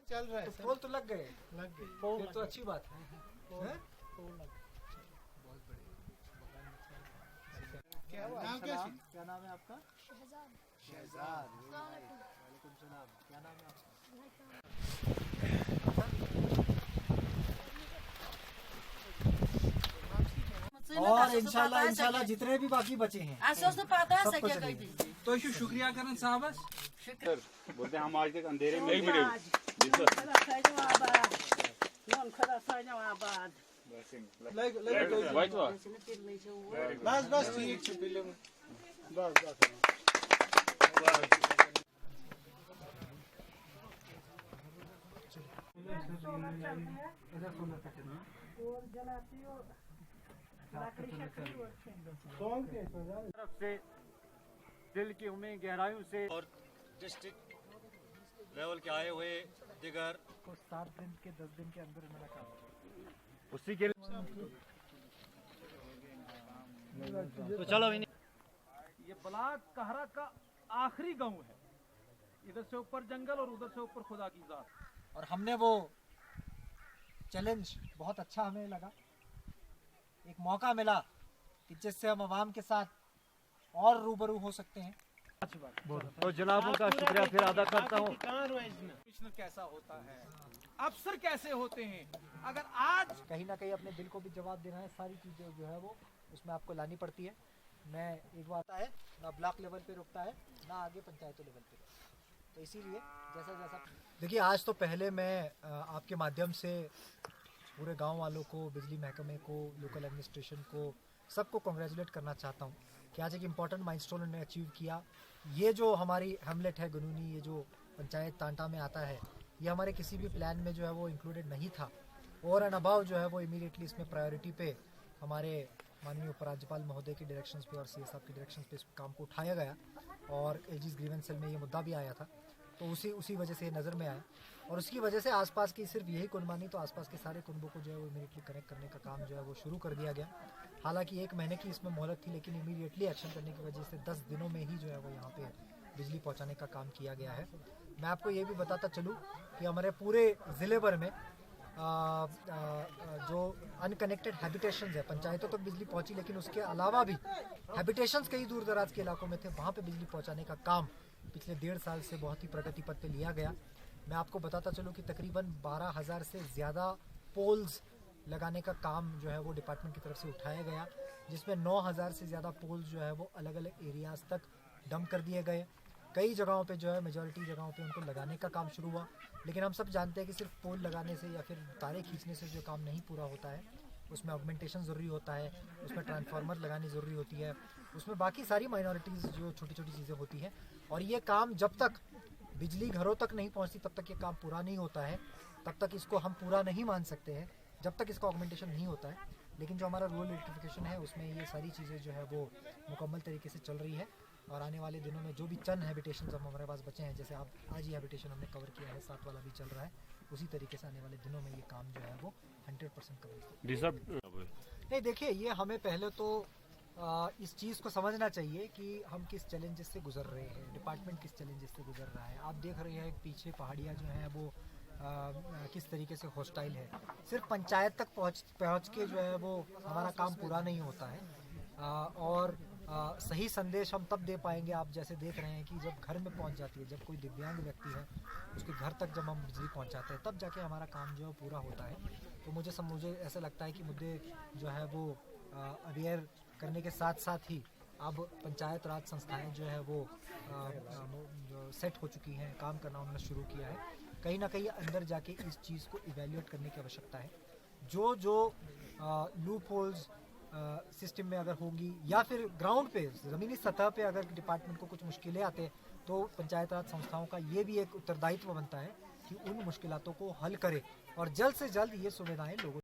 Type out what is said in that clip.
चल रहा है, पोल तो लग गए, पोल तो अच्छी बात है। बहुत बढ़िया। क्या नाम है आपका? शहजाद। वालेकुम सलाम। क्या नाम है आपका? और इंशाल्लाह जितने भी बाकी बचे हैं तो शुक्रिया करन साहब बोलते हैं हम आज तक अंधेरे में बस बस ठीक बस बस तरफ से दिल की उम्मीद गहराइयों से और डिस्ट्रिक्ट लेवल के आए हुए दिगर 7 दिन के 10 दिन के अंदर मेरा काम उसी के तो चलो ये बलाक कहरा का आखिरी गांव है। इधर से ऊपर जंगल और उधर से ऊपर खुदा की जात। और हमने वो चैलेंज बहुत अच्छा हमें लगा, एक मौका मिला कि जिससे हम आवाम के साथ और रूबरू हो सकते हैं। तो जनाबों का शुक्रिया फिर अदा करता हूँ। कमिश्नर कैसा होता है, अफसर कैसे होते हैं, अगर आज कहीं ना कहीं अपने दिल को भी जवाब देना है, सारी चीज़ें जो है वो उसमें आपको लानी पड़ती है। मैं एक बात है ना ब्लॉक लेवल पे रुकता है ना आगे पंचायतों लेवल पे, तो इसीलिए जैसा जैसा देखिए आज तो पहले मैं आपके माध्यम से पूरे गांव वालों को, बिजली महकमे को, लोकल एडमिनिस्ट्रेशन को, सबको कॉन्ग्रेचुलेट करना चाहता हूं कि आज एक इम्पॉर्टेंट माइलस्टोन उन्होंने अचीव किया। ये जो हमारी हैमलेट है गनूनी, ये जो पंचायत टांटा में आता है, ये हमारे किसी भी प्लान में जो है वो इंक्लूडेड नहीं था। और एन अबाव जो है वो इमीडिएटली इसमें प्रायोरिटी पे हमारे माननीय उपराज्यपाल महोदय के डायरेक्शंस पे और सीएस साहब के डायरेक्शंस पे इस काम को उठाया गया और एलजीज ग्रीवेंस सेल में ये मुद्दा भी आया था, तो उसी वजह से ये नज़र में आया। और उसकी वजह से आसपास की सिर्फ यही कुनबा नहीं तो आसपास के सारे कुनबों को जो है वो इमीडिएटली कनेक्ट करने का काम जो है वो शुरू कर दिया गया। हालांकि 1 महीने की इसमें मोहलत थी, लेकिन इमीडिएटली एक्शन करने की वजह से 10 दिनों में ही जो है वो यहाँ पे बिजली पहुँचाने का काम किया गया है। मैं आपको ये भी बताता चलूँ कि हमारे पूरे ज़िले भर में जो अनकनेक्टेड हैबिटेशंस है, पंचायतों तक बिजली पहुंची, लेकिन उसके अलावा भी हैबिटेशंस कई दूर दराज के इलाकों में थे, वहाँ पे बिजली पहुंचाने का काम पिछले 1.5 साल से बहुत ही प्रगति पथ पे लिया गया। मैं आपको बताता चलूँ कि तकरीबन 12,000 से ज़्यादा पोल्स लगाने का काम जो है वो डिपार्टमेंट की तरफ से उठाया गया, जिसमें 9,000 से ज़्यादा पोल्स जो है वो अलग अलग एरियाज़ तक डंप कर दिए गए। कई जगहों पे जो है मेजॉरिटी जगहों पे उनको लगाने का काम शुरू हुआ, लेकिन हम सब जानते हैं कि सिर्फ पोल लगाने से या फिर तारे खींचने से जो काम नहीं पूरा होता है, उसमें ऑगमेंटेशन ज़रूरी होता है, उसमें ट्रांसफार्मर लगानी ज़रूरी होती है, उसमें बाकी सारी माइनॉरिटीज़ जो छोटी छोटी चीज़ें होती हैं। और ये काम जब तक बिजली घरों तक नहीं पहुंचती तब तक ये काम पूरा नहीं होता है, तब तक इसको हम पूरा नहीं मान सकते हैं जब तक इसका ऑगमेंटेशन नहीं होता है। लेकिन जो हमारा रूरल इलेक्ट्रिफिकेशन है उसमें ये सारी चीज़ें जो है वो मुकम्मल तरीके से चल रही है। और आने वाले दिनों में जो भी चंद हैबिटेशन हम हमारे पास बचे हैं, जैसे आज ही हैबिटेशन हमने कवर किया है, 7 वाला भी चल रहा है, उसी तरीके से आने वाले दिनों में ये काम जो है वो 100% कवर। नहीं देखिए, ये हमें पहले तो इस चीज़ को समझना चाहिए कि हम किस चैलेंजेस से गुजर रहे हैं, डिपार्टमेंट किस चैलेंजेस से गुजर रहा है। आप देख रहे हैं पीछे पहाड़ियाँ जो हैं वो किस तरीके से हॉस्टाइल है। सिर्फ पंचायत तक पहुँच के जो है वो हमारा काम पूरा नहीं होता है। और सही संदेश हम तब दे पाएंगे, आप जैसे देख रहे हैं कि जब घर में पहुंच जाती है, जब कोई दिव्यांग व्यक्ति है उसके घर तक जब हम बिजली पहुंचाते हैं तब जाके हमारा काम जो है पूरा होता है। तो मुझे ऐसा लगता है कि मुद्दे जो है वो अवेयर करने के साथ साथ ही अब पंचायत राज संस्थाएं जो है वो सेट हो चुकी हैं, काम करना उन्होंने शुरू किया है। कहीं ना कहीं अंदर जाके इस चीज़ को इवेल्यूएट करने की आवश्यकता है। जो लूप होल्स सिस्टम में अगर होंगी या फिर ग्राउंड पे ज़मीनी सतह पे अगर डिपार्टमेंट को कुछ मुश्किलें आते हैं, तो पंचायत राज संस्थाओं का ये भी एक उत्तरदायित्व बनता है कि उन मुश्किलातों को हल करे और जल्द से जल्द ये सुविधाएं लोगों